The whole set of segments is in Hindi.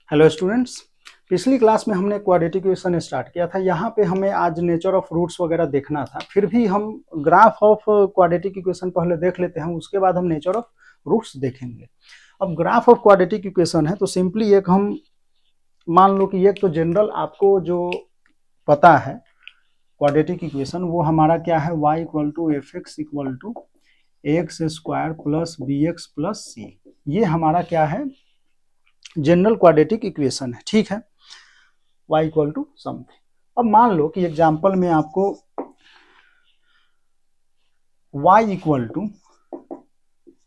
हेलो स्टूडेंट्स, पिछली क्लास में हमने क्वाड्रेटिक इक्वेशन स्टार्ट किया था। यहाँ पे हमें आज नेचर ऑफ रूट्स वगैरह देखना था। फिर भी हम ग्राफ ऑफ क्वाड्रेटिक इक्वेशन पहले देख लेते हैं, उसके बाद हम नेचर ऑफ रूट्स देखेंगे। अब ग्राफ ऑफ क्वाड्रेटिक इक्वेशन है तो सिंपली एक हम मान लो कि एक तो जनरल आपको जो पता है क्वाड्रेटिक इक्वेशन, वो हमारा क्या है, y equal to F x equal to x square plus B X plus C. ये हमारा क्या है, जनरल क्वाड्रेटिक इक्वेशन है। ठीक है, y इक्वल टू समथिंग। अब मान लो कि एग्जाम्पल में आपको y equal to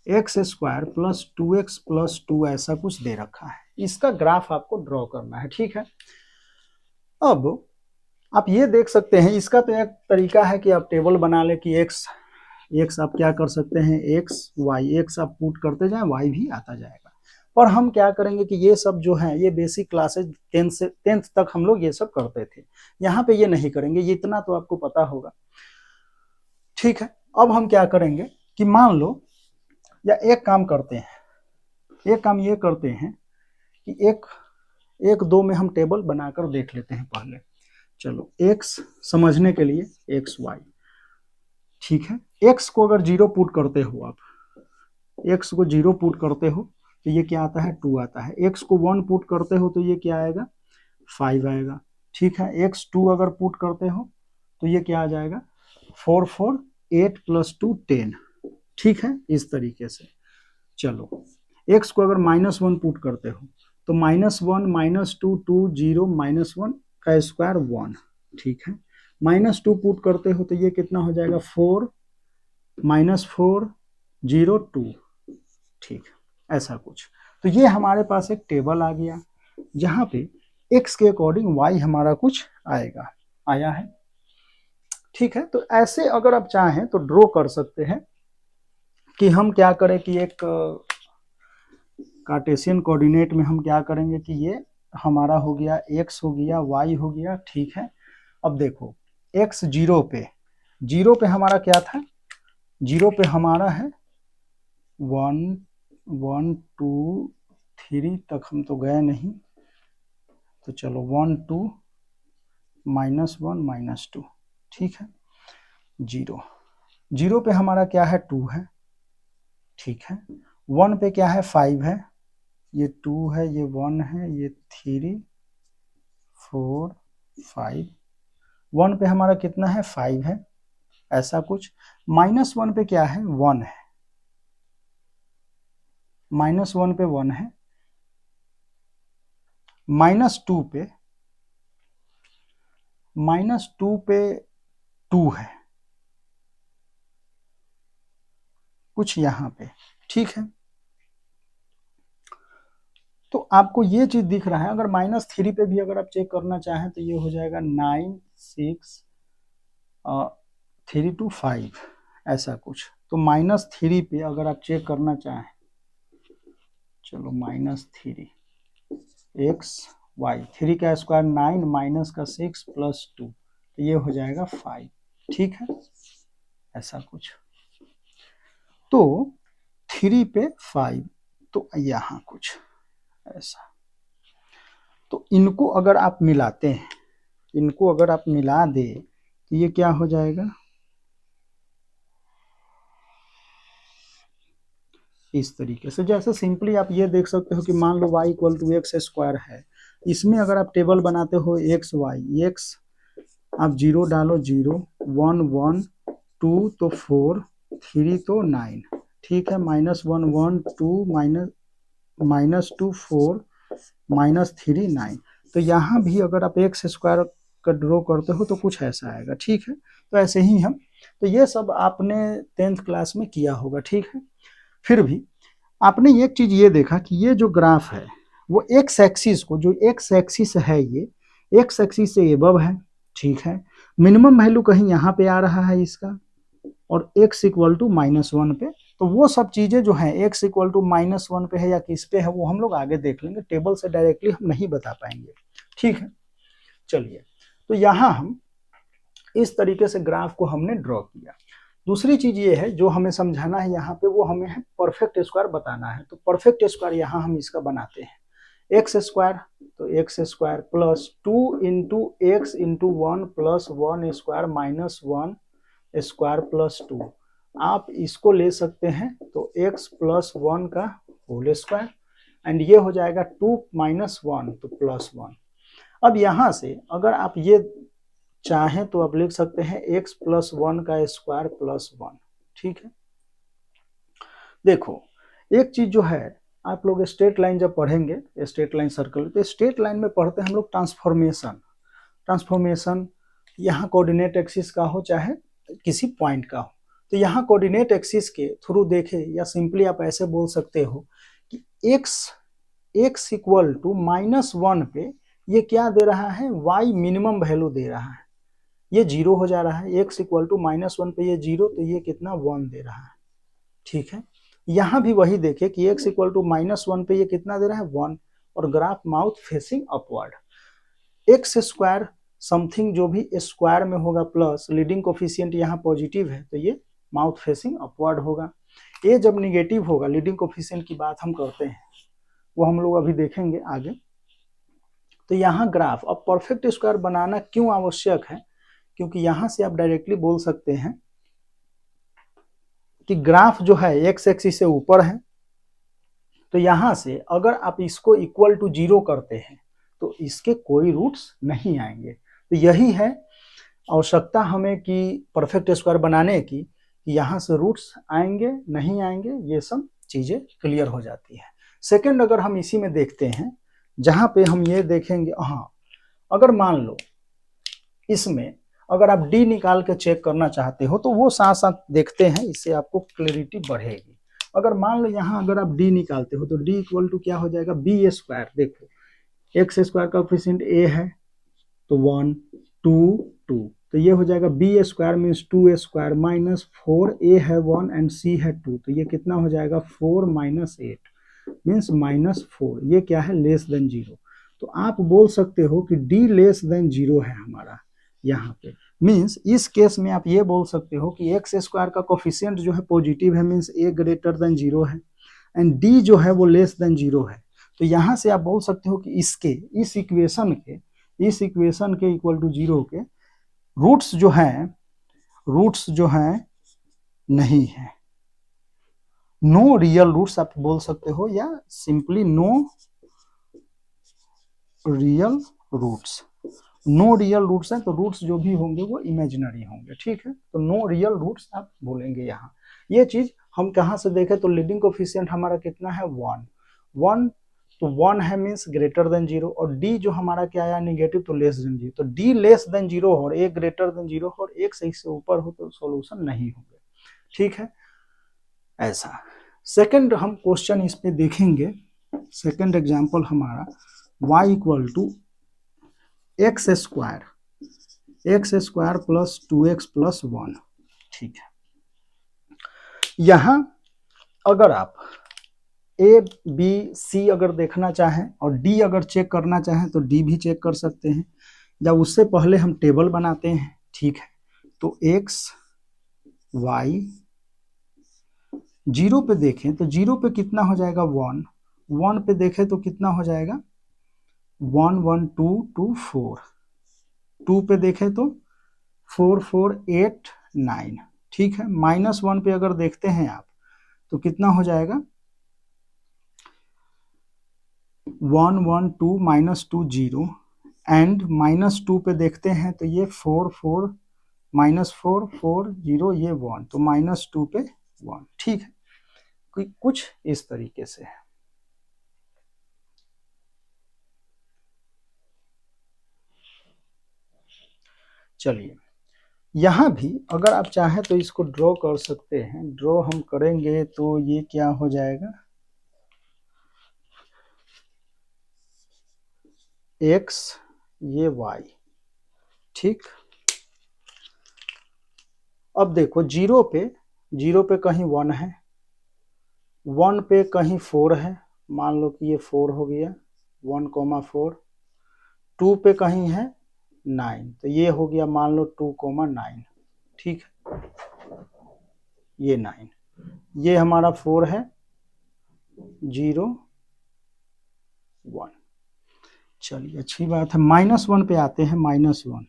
x square plus 2x plus 2 ऐसा कुछ दे रखा है। इसका ग्राफ आपको ड्रॉ करना है। ठीक है, अब आप ये देख सकते हैं, इसका तो एक तरीका है कि आप टेबल बना ले कि x आप क्या कर सकते हैं, x आप पुट करते जाएं, y भी आता जाएगा। पर हम क्या करेंगे कि ये सब जो है ये बेसिक क्लासेज 10th तक हम लोग ये सब करते थे, यहाँ पे ये नहीं करेंगे, ये इतना तो आपको पता होगा। ठीक है, अब हम क्या करेंगे कि मान लो, या एक काम करते हैं, एक काम ये करते हैं कि एक दो में हम टेबल बनाकर देख लेते हैं पहले। चलो, x समझने के लिए एक्स वाई, ठीक है। x को अगर 0 पुट करते हो, आप x को 0 पुट करते हो तो ये क्या आता है, 2 आता है। x को 1 पुट करते हो तो ये क्या आएगा, 5 आएगा। ठीक है, x2 अगर पुट करते हो तो ये क्या आ जाएगा, 4 4 8 प्लस 2 10। ठीक है, इस तरीके से। चलो, x को अगर -1 पुट करते हो तो -1 -2 2 0 -1 का स्क्वायर 1। ठीक है, -2 पुट करते हो तो ये कितना हो जाएगा, 4 -4 0 2। ठीक है, ऐसा कुछ। तो ये हमारे पास एक टेबल आ गया जहां पे x के अकॉर्डिंग y हमारा कुछ आया है। ठीक है, तो ऐसे अगर आप चाहें तो ड्रॉ कर सकते हैं कि हम क्या करें कि एक कार्टेशियन कोऑर्डिनेट में हम क्या करेंगे कि ये हमारा हो गया, x हो गया, y हो गया। ठीक है, अब देखो x 0 पे हमारा क्या था, 0 पे हमारा है 1 1 2 3 तक हम तो गए नहीं, तो चलो 1 2 -1 -2। ठीक है, 0 पे हमारा क्या है, 2 है। ठीक है, 1 पे क्या है, 5 है, ये 2 है, ये 1 है, ये 3 4 5। 1 पे हमारा कितना है, 5 है, ऐसा कुछ। -1 पे क्या है, 1 है, -1 पे 1 है। -2 पे 2 है कुछ यहाँ पे। ठीक है, तो आपको ये चीज दिख रहा है। अगर -3 पे भी अगर आप चेक करना चाहें तो ये हो जाएगा 9 6 3 2 5 ऐसा कुछ। तो -3 पे अगर आप चेक करना चाहें, चलो -3 x y, 3 का स्क्वायर 9 माइनस का 6 प्लस 2, तो ये हो जाएगा 5। ठीक है, ऐसा कुछ। तो 3 पे 5, तो यहाँ कुछ ऐसा। तो इनको अगर आप मिलाते हैं, इनको अगर आप मिला दे तो ये क्या हो जाएगा, इस तरीके से। जैसे सिंपली आप ये देख सकते हो कि मान लो y equal to x square है, इसमें अगर आप टेबल बनाते हो एक्स वाई, एक्स आप 0 डालो, 0 1 1 2 तो 4 3 तो 9। ठीक है, -1 1 2 -2 4 -3 9। तो यहाँ भी अगर आप एक्स स्क्वायर का ड्रॉ करते हो तो कुछ ऐसा आएगा। ठीक है, तो ऐसे ही हम, तो ये सब आपने 10th क्लास में किया होगा। ठीक है, फिर भी आपने एक चीज ये देखा कि ये जो ग्राफ है वो एक्स एक्सिस को, जो एक्स एक्सिस है ये एक्स एक्सिस से एबव है। ठीक है, मिनिमम वैल्यू कहीं यहाँ पे आ रहा है इसका, और x इक्वल टू -1 पे। तो वो सब चीजें जो है x इक्वल टू -1 पे है या किस पे है, वो हम लोग आगे देख लेंगे, टेबल से डायरेक्टली हम नहीं बता पाएंगे। ठीक है, चलिए, तो यहाँ हम इस तरीके से ग्राफ को हमने ड्रॉ किया। दूसरी चीज ये है जो हमें समझाना है यहाँ पे, वो हमें है परफेक्ट स्क्वायर बताना है। तो परफेक्ट स्क्वायर यहाँ हम इसका बनाते हैं। एक्स स्क्वायर, तो x square plus 2 × x × 1 plus 1 square minus 1 square plus 2। आप इसको ले सकते हैं तो x प्लस 1 का होल स्क्वायर, एंड ये हो जाएगा 2 माइनस 1 तो प्लस 1। अब यहाँ से अगर आप ये चाहें तो आप लिख सकते हैं x प्लस 1 का स्क्वायर प्लस 1। ठीक है, देखो एक चीज जो है, आप लोग स्ट्रेट लाइन जब पढ़ेंगे, स्ट्रेट लाइन सर्कल, तो स्ट्रेट लाइन में पढ़ते हैं हम लोग ट्रांसफॉर्मेशन यहाँ कोऑर्डिनेट एक्सिस का हो चाहे किसी पॉइंट का हो। तो यहाँ कोऑर्डिनेट एक्सिस के थ्रू देखे, या सिंपली आप ऐसे बोल सकते हो कि x इक्वल टू -1 पे ये क्या दे रहा है, y मिनिमम वैल्यू दे रहा है, ये 0 हो जा रहा है। x इक्वल टू -1 पे ये 0, तो ये कितना 1 दे रहा है। ठीक है, यहाँ भी वही देखे कि x इक्वल टू -1 पे ये कितना दे रहा है 1, और graph mouth facing upward. X square something जो भी स्क्वायर में होगा प्लस लीडिंग कोफिशिएंट यहाँ पॉजिटिव है, तो ये माउथ फेसिंग अपवर्ड होगा। ये जब निगेटिव होगा, लीडिंग कोफिशिएंट की बात हम करते हैं, वो हम लोग अभी देखेंगे आगे। तो यहाँ ग्राफ, अब परफेक्ट स्क्वायर बनाना क्यों आवश्यक है, क्योंकि यहाँ से आप डायरेक्टली बोल सकते हैं कि ग्राफ जो है एक्स एक्सिस से ऊपर है, तो यहां से अगर आप इसको इक्वल टू 0 करते हैं तो इसके कोई रूट्स नहीं आएंगे। तो यही है आवश्यकता हमें कि परफेक्ट स्क्वायर बनाने की, कि यहाँ से रूट्स आएंगे नहीं आएंगे, ये सब चीजें क्लियर हो जाती है। सेकंड, अगर हम इसी में देखते हैं, जहां पे हम ये देखेंगे, हाँ अगर मान लो इसमें अगर आप डी निकाल के चेक करना चाहते हो तो वो साथ साथ देखते हैं, इससे आपको क्लैरिटी बढ़ेगी। अगर मान लो यहाँ अगर आप डी निकालते हो तो डी इक्वल टू क्या हो जाएगा, बी स्क्वायर। देखो एक्स स्क्वायर का कोफिशिएंट ए है तो 1 2 2, तो ये हो जाएगा B square means 2 square minus 4, A है 1 एंड सी है 2, तो ये कितना हो जाएगा 4 माइनस 8 मीन्स -4। ये क्या है, लेस देन 0। तो आप बोल सकते हो कि डी लेस देन 0 है हमारा यहाँ पे। मीन्स इस केस में आप ये बोल सकते हो कि एक्स स्क्वायर का कोफिशिएंट जो है पॉजिटिव है, मीन्स ए ग्रेटर देन 0 है, एंड डी जो है वो लेस देन 0 है। तो यहाँ से आप बोल सकते हो कि इसके इस इक्वेशन के इक्वल टू 0 के रूट्स जो हैं नहीं है, नो रियल रूट्स आप बोल सकते हो, या simply no real roots. No real roots हैं तो रूट्स जो भी होंगे वो इमेजिनरी होंगे। ठीक है, तो नो रियल रूट्स आप बोलेंगे यहाँ। ये चीज हम कहाँ से देखें तो लीडिंग कोफिशिएंट हमारा कितना है 1, तो 1 है मीन्स ग्रेटर देन 0, और डी जो हमारा क्या आया निगेटिव, तो लेस देन 0। तो डी लेस देन 0 और ए ग्रेटर देन 0 और एक से इससे ऊपर हो तो सॉल्यूशन नहीं होंगे। ठीक है, ऐसा। सेकंड हम क्वेश्चन इस पे देखेंगे, सेकंड एग्जांपल हमारा y equal to x square plus 2x plus 1। ठीक है, यहां अगर आप ए बी सी अगर देखना चाहें और डी अगर चेक करना चाहें तो डी भी चेक कर सकते हैं, या उससे पहले हम टेबल बनाते हैं। ठीक है, तो x y 0 पे देखें तो 0 पे कितना हो जाएगा 1, 1 पे देखें तो कितना हो जाएगा 1 1 2 2 4, 2 पे देखें तो 4 4 8 9। ठीक है, -1 पे अगर देखते हैं आप तो कितना हो जाएगा 1 1 2 -2 0, एंड -2 पे देखते हैं तो ये 4 4 -4 4 0, ये 1, तो -2 पे 1। ठीक है, कुछ इस तरीके से है। चलिए, यहाँ भी अगर आप चाहें तो इसको ड्रॉ कर सकते हैं। ड्रॉ हम करेंगे तो ये क्या हो जाएगा, x ये y। ठीक, अब देखो 0 पे कहीं 1 है, 1 पे कहीं 4 है, मान लो कि ये 4 हो गया 1,4, 2 पे कहीं है 9, तो ये हो गया मान लो 2,9। ठीक है, ये 9, ये हमारा 4 है 0 1। चलिए अच्छी बात है। -1 पे आते हैं। -1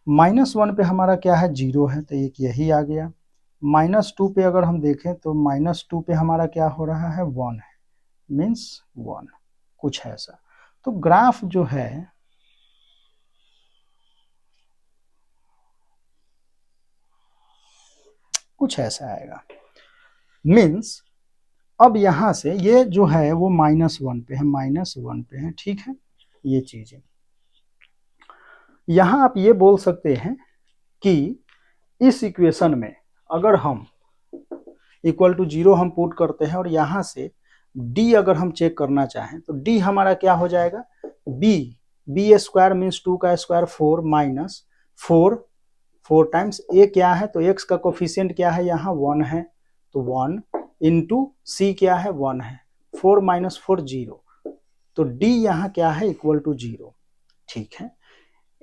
-1 पे हमारा क्या है, 0 है, तो एक यही आ गया। -2 पे अगर हम देखें तो -2 पे हमारा क्या हो रहा है, 1 है, मीन्स 1, कुछ ऐसा। तो ग्राफ जो है कुछ ऐसा आएगा, मीन्स अब यहां से ये जो है वो -1 पे है, -1 पे है, ठीक है। ये चीजें यहां आप ये बोल सकते हैं कि इस इक्वेशन में अगर हम =0 हम पुट करते हैं और यहां से d अगर हम चेक करना चाहें तो d हमारा क्या हो जाएगा, b स्क्वायर मीन्स 2 का स्क्वायर 4 माइनस 4 टाइम्स a क्या है, तो x का कोफिशिएंट क्या है, यहाँ 1 है, तो 1 इंटू c क्या है, 1 है, 4 माइनस 4 0, तो d यहाँ क्या है, =0, ठीक है।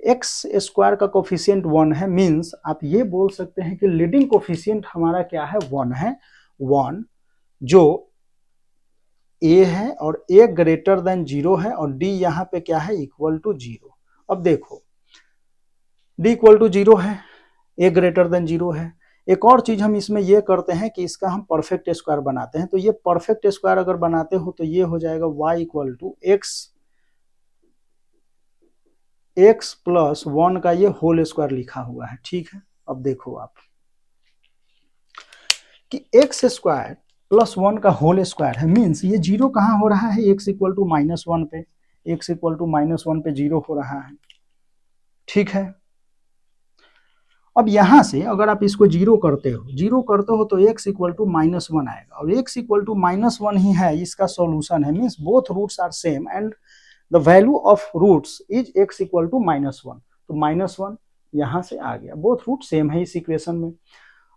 x स्क्वायर का कोफिशिएंट 1 है, मीन्स आप ये बोल सकते हैं कि लीडिंग कोफिशिएंट हमारा क्या है, 1 है, 1 जो a है और a ग्रेटर देन 0 है और d यहाँ पे क्या है, =0। अब देखो d =0 है, a ग्रेटर देन 0 है। एक और चीज हम इसमें ये करते हैं कि इसका हम परफेक्ट स्क्वायर बनाते हैं, तो ये परफेक्ट स्क्वायर अगर बनाते हो तो ये हो जाएगा y x प्लस 1 का ये होल स्क्वायर लिखा हुआ है, ठीक है। अब देखो आप कि x स्क्वायर प्लस 1 का होल स्क्वायर है, मीन्स ये 0 कहाँ हो रहा है, x =-1 पे, x =-1 पे 0 हो रहा है, ठीक है। अब यहां से अगर आप इसको 0 करते हो तो x =-1 आएगा, और x =-1 ही है, इसका सॉल्यूशन है, means both roots are same and the value of roots is x =-1, तो -1 यहां से आ गया, बोथ रूट सेम है इस इक्वेशन में।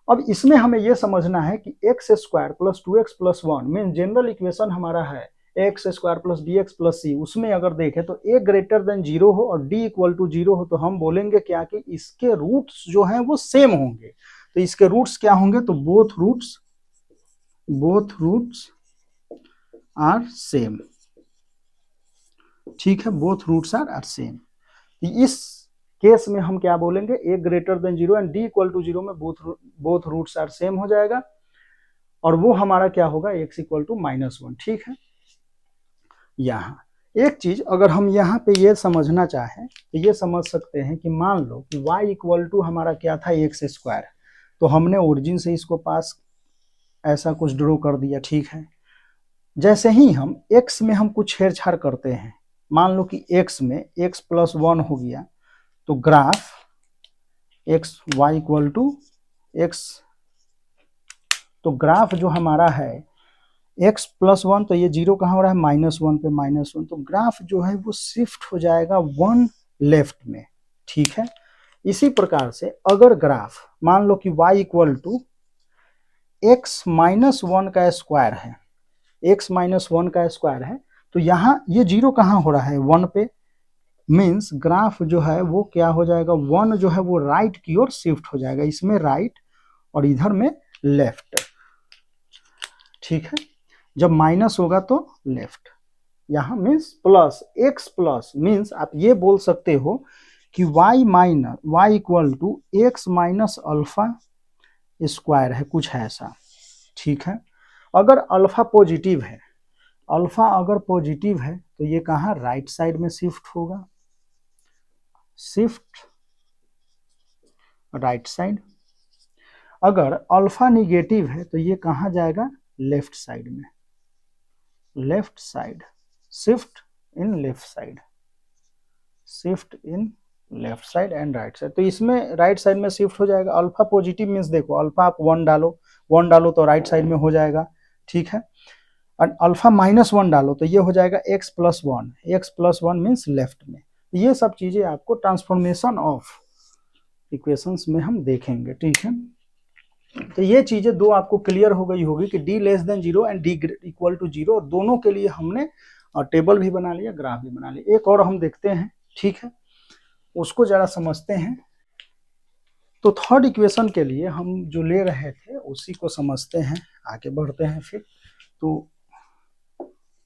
अब इसमें हमें यह समझना है कि x square plus 2x plus 1 mean general equation हमारा है X square plus B X plus C, उसमें अगर देखें तो a ग्रेटर देन 0 हो और d =0 हो, तो हम बोलेंगे क्या कि इसके रूट्स जो हैं वो सेम होंगे। तो इसके रूट्स क्या होंगे, तो बोथ रूट्स आर सेम, ठीक है, बोथ रूट्स आर सेम। इस केस में हम क्या बोलेंगे, a greater than 0 and d =0 में बोथ रूट्स आर सेम हो जाएगा, और वो हमारा क्या होगा, x =-1, ठीक है। यहाँ एक चीज अगर हम यहाँ पे ये समझना चाहें तो ये समझ सकते हैं कि मान लो कि y हमारा क्या था, x², तो हमने ओरिजिन से इसको पास ऐसा कुछ ड्रॉ कर दिया, ठीक है। जैसे ही हम x में हम कुछ छेड़छाड़ करते हैं, मान लो कि x में x + 1 हो गया, तो ग्राफ y x, तो ग्राफ जो हमारा है x + 1, तो ये 0 कहाँ हो रहा है, -1 पे, -1, तो ग्राफ जो है वो शिफ्ट हो जाएगा 1 लेफ्ट में, ठीक है। इसी प्रकार से अगर ग्राफ मान लो कि y x - 1 का स्क्वायर है, x - 1 का स्क्वायर है, तो यहाँ ये 0 कहाँ हो रहा है, 1 पे, मीन्स ग्राफ जो है वो क्या हो जाएगा, 1 जो है वो राइट की ओर शिफ्ट हो जाएगा, इसमें राइट और इधर में लेफ्ट, ठीक है। जब माइनस होगा तो लेफ्ट, यहाँ means plus, x plus means आप ये बोल सकते हो कि y x minus alpha square है, कुछ ऐसा, ठीक है। अगर अल्फा पॉजिटिव है, अल्फा अगर पॉजिटिव है तो ये कहाँ, राइट साइड में शिफ्ट होगा, शिफ्ट राइट साइड। अगर अल्फा निगेटिव है तो ये कहाँ जाएगा, लेफ्ट साइड में, left side, shift in left side, shift in left side and right side, तो इसमें राइट साइड में शिफ्ट हो जाएगा। अल्फा पॉजिटिव मीन्स देखो, अल्फा आप 1 डालो, 1 डालो तो राइट साइड में हो जाएगा, ठीक है। और अल्फा -1 डालो तो ये हो जाएगा x + 1, x + 1 मीन्स लेफ्ट में। ये सब चीजें आपको ट्रांसफॉर्मेशन ऑफ इक्वेशंस में हम देखेंगे, ठीक है। तो ये चीजें दो आपको क्लियर हो गई होगी कि d <0 एंड d = 0, दोनों के लिए हमने टेबल भी बना लिया, ग्राफ भी बना लिया। एक और हम देखते हैं, ठीक है, उसको जरा समझते हैं। तो थर्ड इक्वेशन के लिए हम जो ले रहे थे उसी को समझते हैं, आगे बढ़ते हैं फिर। तो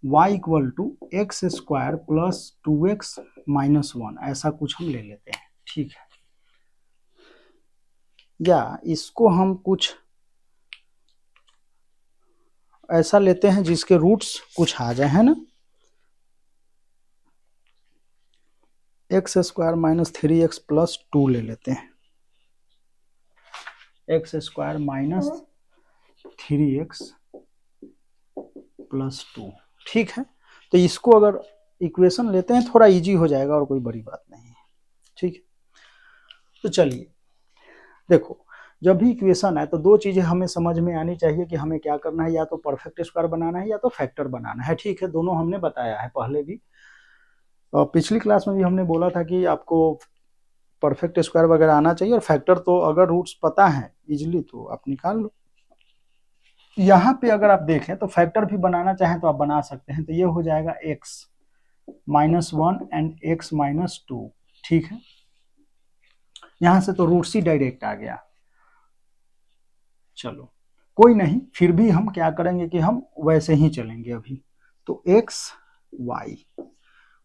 y equal to x square plus 2x-1, ऐसा कुछ हम ले लेते हैं, ठीक है। या इसको हम कुछ ऐसा लेते हैं जिसके रूट्स कुछ आ जाए, है ना। X square minus 3x plus 2 ले लेते हैं, x square minus 3x plus 2, ठीक है। तो इसको अगर इक्वेशन लेते हैं थोड़ा इजी हो जाएगा और कोई बड़ी बात नहीं है, ठीक है। तो चलिए देखो, जब भी इक्वेशन है तो दो चीजें हमें समझ में आनी चाहिए कि हमें क्या करना है, या तो परफेक्ट स्क्वायर बनाना है या तो फैक्टर बनाना है, ठीक है। दोनों हमने बताया है पहले भी, और पिछली क्लास में भी हमने बोला था कि आपको परफेक्ट स्क्वायर वगैरह आना चाहिए, और फैक्टर तो अगर रूट्स पता है इजिली तो आप निकाल लो। यहाँ पे अगर आप देखें तो फैक्टर भी बनाना चाहें तो आप बना सकते हैं। तो ये हो जाएगा x-1 एंड x-2, ठीक है। यहां से तो रूट्स ही डायरेक्ट आ गया। चलो कोई नहीं, फिर भी हम क्या करेंगे कि हम वैसे ही चलेंगे अभी। तो x y,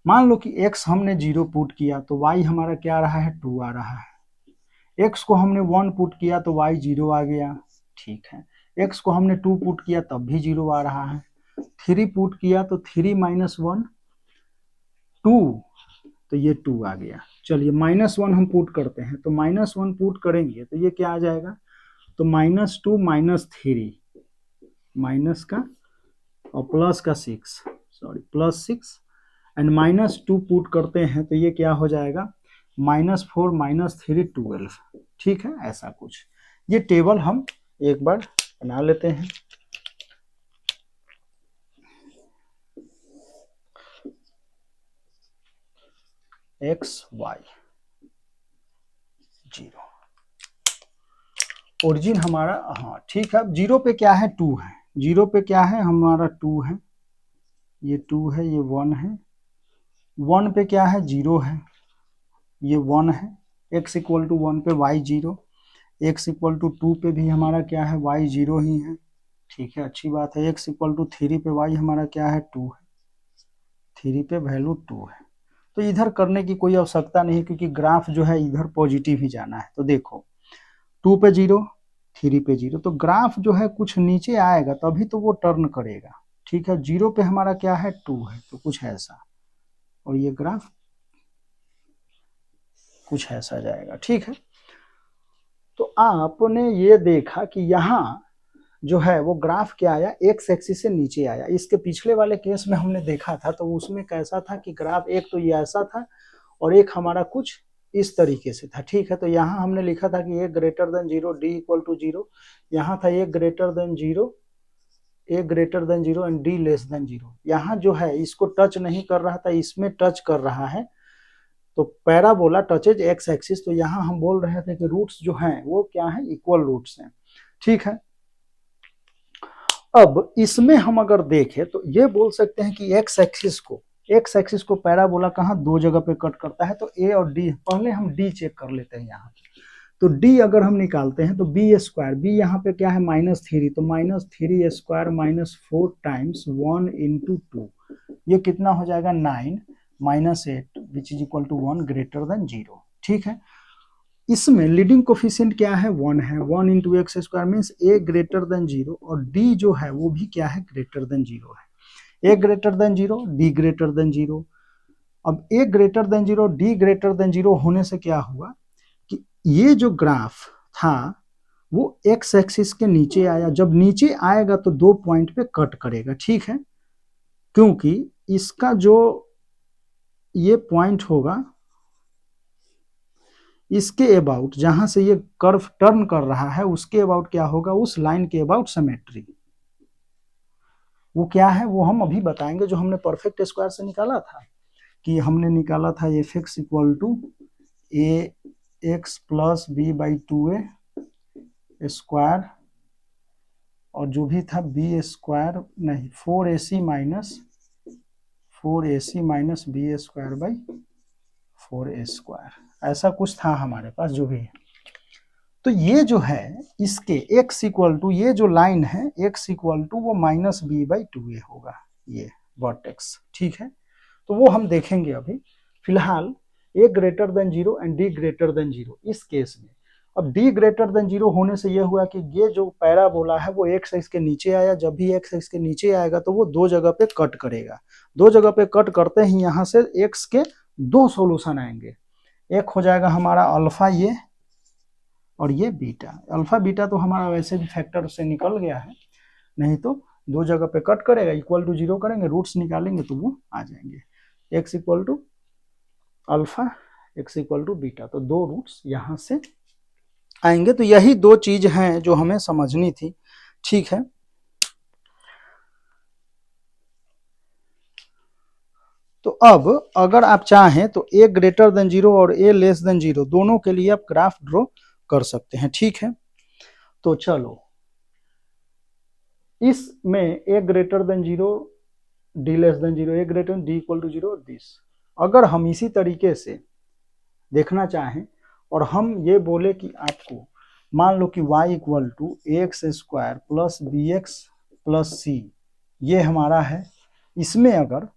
मान लो कि x हमने 0 पुट किया तो y हमारा क्या आ रहा है, 2 आ रहा है। x को हमने 1 पुट किया तो y 0 आ गया, ठीक है। x को हमने 2 पुट किया तब भी 0 आ रहा है। 3 पुट किया तो 3 माइनस 1 2, तो ये 2 आ गया। चलिए -1 हम पुट करते हैं, तो -1 पुट करेंगे तो ये क्या आ जाएगा, तो -2 -3 माइनस का और प्लस का 6, सॉरी प्लस 6 एंड -2 पुट करते हैं तो ये क्या हो जाएगा, -4 -3 12, ठीक है। ऐसा कुछ ये टेबल हम एक बार बना लेते हैं। x y 0, ओरिजिन हमारा, हाँ ठीक है। अब 0 पे क्या है, 2 है। 0 पे क्या है हमारा, 2 है, ये 2 है, ये 1 है। 1 पे क्या है, 0 है, ये 1 है। x इक्वल टू 1 पे y 0, x इक्वल टू 2 पे भी हमारा क्या है, y 0 ही है, ठीक है। अच्छी बात है। x इक्वल टू 3 पे y हमारा क्या है, 2 है, 3 पे वैल्यू 2 है। तो इधर करने की कोई आवश्यकता नहीं, क्योंकि ग्राफ जो है इधर पॉजिटिव ही जाना है। तो देखो 2 पे 0, 3 पे 0, तो ग्राफ जो है कुछ नीचे आएगा तभी तो वो टर्न करेगा, ठीक है। 0 पे हमारा क्या है, 2 है, तो कुछ ऐसा, और ये ग्राफ कुछ ऐसा जाएगा, ठीक है। तो आपने ये देखा कि यहाँ जो है वो ग्राफ क्या आया, एक्स एक्सिस से नीचे आया। इसके पिछले वाले केस में हमने देखा था तो उसमें कैसा था कि ग्राफ एक तो ये ऐसा था और एक हमारा कुछ इस तरीके से था, ठीक है। तो यहाँ हमने लिखा था कि A greater than 0, D equal to 0, यहाँ था A greater than 0, A greater than 0 and D less than 0। यहाँ जो है इसको टच नहीं कर रहा था, इसमें टच कर रहा है, तो पैराबोला टचेज एक्स एक्सिस। तो यहाँ हम बोल रहे थे कि रूट्स जो हैं वो क्या है, इक्वल रूट्स हैं, ठीक है। अब इसमें हम अगर देखें तो ये बोल सकते हैं कि एक्स एक्सिस को पैराबोला कहाँ, दो जगह पे कट करता है। तो ए और डी, पहले हम डी चेक कर लेते हैं यहाँ। तो डी अगर हम निकालते हैं तो बी स्क्वायर, बी यहाँ पे क्या है, -3, तो -3 स्क्वायर -4 टाइम्स 1 इंटू 2, ये कितना हो जाएगा, 9 -8 which is equal to 1 greater than 0, ठीक है। इसमें लीडिंग कोफिशिएंट क्या है, 1 है। 1 इंटू एक्स स्क्वायर मीन्स ए ग्रेटर देन 0, और डी जो है वो भी क्या है, ग्रेटर देन 0 है। A greater than 0, D greater than 0। अब A greater than 0, D greater than 0 होने से क्या हुआ कि ये जो ग्राफ था वो एक्स एक्सिस के नीचे आया। जब नीचे आएगा तो 2 पॉइंट पे कट करेगा, ठीक है, क्योंकि इसका जो ये पॉइंट होगा इसके अबाउट, जहां से ये कर्व टर्न कर रहा है उसके अबाउट क्या होगा, उस लाइन के अबाउट सिमेट्री। वो क्या है वो हम अभी बताएंगे, जो हमने परफेक्ट स्क्वायर से निकाला था, कि हमने निकाला था F x equal to A x plus B by 2a square, और जो भी था बी स्क्वायर नहीं 4ac minus B square by 4a square, ऐसा कुछ था हमारे पास जो भी है। तो ये जो है इसके x इक्वल टू, ये जो लाइन है x इक्वल टू वो -b/2a होगा, ये वर्टेक्स, ठीक है। तो वो हम देखेंगे अभी। फिलहाल A greater than 0 and D greater than 0 इस केस में, अब डी ग्रेटर देन 0 होने से यह हुआ कि ये जो पैराबोला है वो एक्स एक्सिस के नीचे आया, जब भी एक्स एक्सिस के नीचे आएगा तो वो दो जगह पे कट करेगा, दो जगह पे कट करते ही यहाँ से एक्स के दो सॉल्यूशन आएंगे, एक हो जाएगा हमारा अल्फा ये और ये बीटा। अल्फा बीटा तो हमारा वैसे भी फैक्टर से निकल गया है, नहीं तो दो जगह पे कट करेगा, इक्वल टू 0 करेंगे, रूट्स निकालेंगे तो वो आ जाएंगे, x equal to alpha, x equal to beta, तो दो रूट्स यहाँ से आएंगे। तो यही दो चीज हैं जो हमें समझनी थी, ठीक है। तो अब अगर आप चाहें तो ए ग्रेटर देन 0 और ए लेस देन 0 दोनों के लिए आप ग्राफ ड्रॉ कर सकते हैं, ठीक है। तो चलो इसमें A greater than 0, D less than 0, A greater D equal to 0 this, अगर हम इसी तरीके से देखना चाहें और हम ये बोले कि आपको मान लो कि y equal to x square plus B X plus C, ये हमारा है, इसमें अगर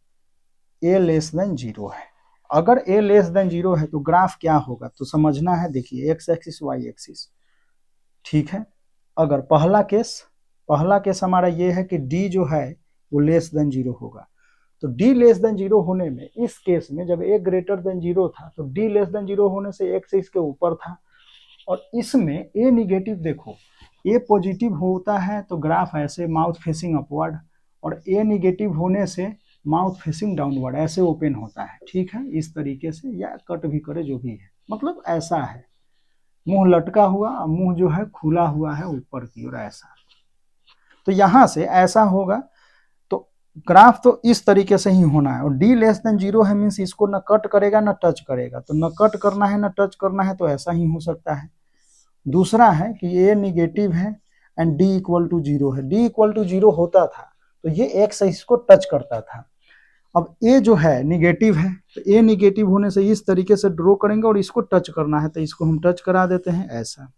a लेस देन 0 है, अगर a लेस देन 0 है तो ग्राफ क्या होगा तो समझना है। देखिए एक्स एक्सिस वाई एक्सिस, ठीक है। अगर पहला केस हमारा ये है कि d जो है वो लेस देन 0 होगा, तो d लेस देन 0 होने में इस केस में जब a ग्रेटर देन 0 था तो d लेस देन 0 होने से x इसके ऊपर था, और इसमें a निगेटिव, देखो a पॉजिटिव होता है तो ग्राफ ऐसे माउथ फेसिंग अपवर्ड, और a निगेटिव होने से माउथ फेसिंग डाउनवर्ड ऐसे ओपन होता है, ठीक है, इस तरीके से, या कट भी करे जो भी है, मतलब ऐसा है, मुंह लटका हुआ, मुंह जो है खुला हुआ है ऊपर की ओर ऐसा, तो यहां से ऐसा होगा, तो ग्राफ तो इस तरीके से ही होना है। और डी लेस देन 0 है मीन्स इसको न कट करेगा न टच करेगा, तो न कट करना है न टच करना है, तो ऐसा ही हो सकता है। दूसरा है कि ए निगेटिव है एंड डी इक्वल टू 0 है, डी इक्वल टू 0 होता था तो ये एक्स इसको टच करता था, अब ए जो है निगेटिव है तो ए निगेटिव होने से इस तरीके से ड्रॉ करेंगे और इसको टच करना है तो इसको हम टच करा देते हैं ऐसा,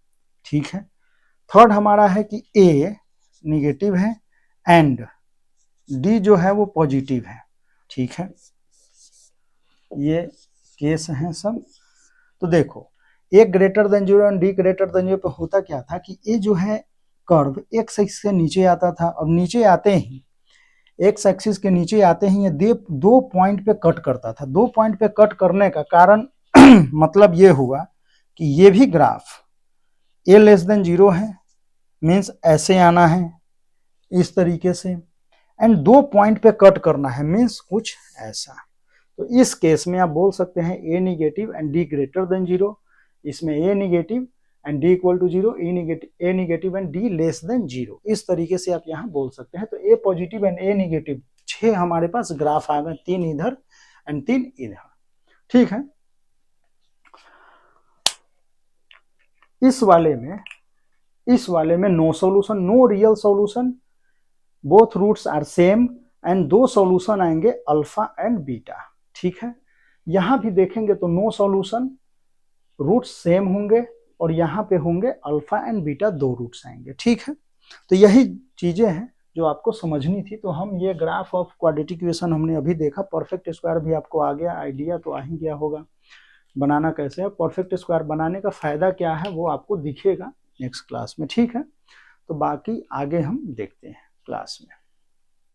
ठीक है। थर्ड हमारा है कि ए निगेटिव है एंड डी जो है वो पॉजिटिव है, ठीक है, ये केस है सब। तो देखो A greater than 0 and D greater than 0 पे होता क्या था कि ए जो है कर्व एक्स एक्सिस से नीचे आता था, और नीचे आते ही एक्स एक्सिस के नीचे आते ही ये दो पॉइंट पे कट करता था, दो पॉइंट पे कट करने का कारण मतलब ये हुआ कि ये भी ग्राफ ए लेस देन 0 है मीन्स ऐसे आना है इस तरीके से, एंड दो पॉइंट पे कट करना है मीन्स कुछ ऐसा, तो इस केस में आप बोल सकते हैं A negative and D greater than 0, इसमें A negative and D equal to 0, A negative and D less than 0, इस तरीके से आप यहाँ बोल सकते हैं। तो ए पॉजिटिव एंड ए निगेटिव 6 हमारे पास ग्राफ आ गए, 3 इधर एंड 3 इधर, ठीक है। इस वाले में no solution, no real solution, both roots are same and दो सॉल्यूशन आएंगे अल्फा एंड बीटा, ठीक है। यहां भी देखेंगे तो नो सॉल्यूशन, रूट्स सेम होंगे और यहाँ पे होंगे अल्फा एंड बीटा, दो रूट्स आएंगे, ठीक है। तो यही चीजें हैं जो आपको समझनी थी। तो हम ये ग्राफ ऑफ क्वाड्रेटिक इक्वेशन हमने अभी देखा, परफेक्ट स्क्वायर भी आपको आ गया, आइडिया तो आ ही गया होगा बनाना कैसे है। परफेक्ट स्क्वायर बनाने का फायदा क्या है वो आपको दिखेगा नेक्स्ट क्लास में, ठीक है। तो बाकी आगे हम देखते हैं क्लास में।